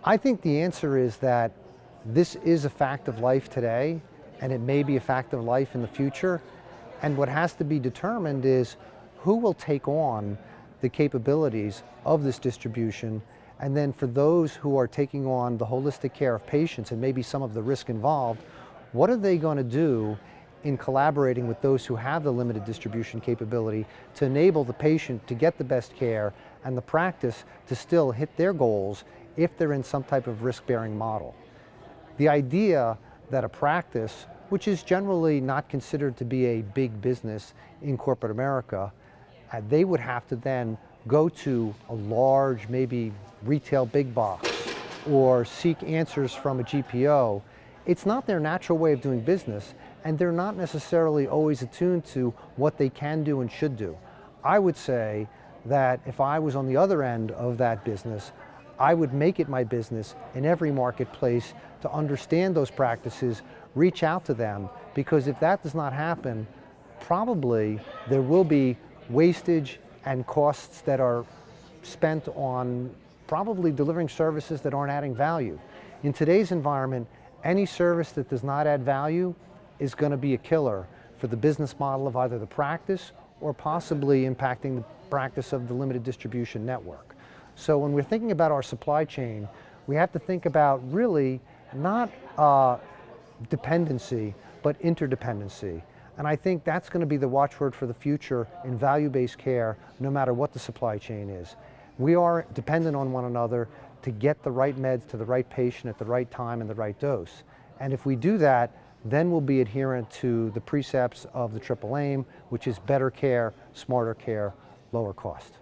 I think the answer is that this is a fact of life today, and it may be a fact of life in the future. And what has to be determined is who will take on the capabilities of this distribution, and then for those who are taking on the holistic care of patients and maybe some of the risk involved, what are they going to do in collaborating with those who have the limited distribution capability to enable the patient to get the best care and the practice to still hit their goals if they're in some type of risk-bearing model. The idea that a practice, which is generally not considered to be a big business in corporate America, they would have to then go to a large, maybe retail big box, or seek answers from a GPO. It's not their natural way of doing business, and they're not necessarily always attuned to what they can do and should do. I would say that if I was on the other end of that business, I would make it my business in every marketplace to understand those practices, reach out to them, because if that does not happen, probably there will be wastage and costs that are spent on probably delivering services that aren't adding value. In today's environment, any service that does not add value is going to be a killer for the business model of either the practice or possibly impacting the practice of the limited distribution network. So when we're thinking about our supply chain, we have to think about really not dependency, but interdependency. And I think that's going to be the watchword for the future in value-based care, no matter what the supply chain is. We are dependent on one another to get the right meds to the right patient at the right time and the right dose. And if we do that, then we'll be adherent to the precepts of the triple aim, which is better care, smarter care, lower cost.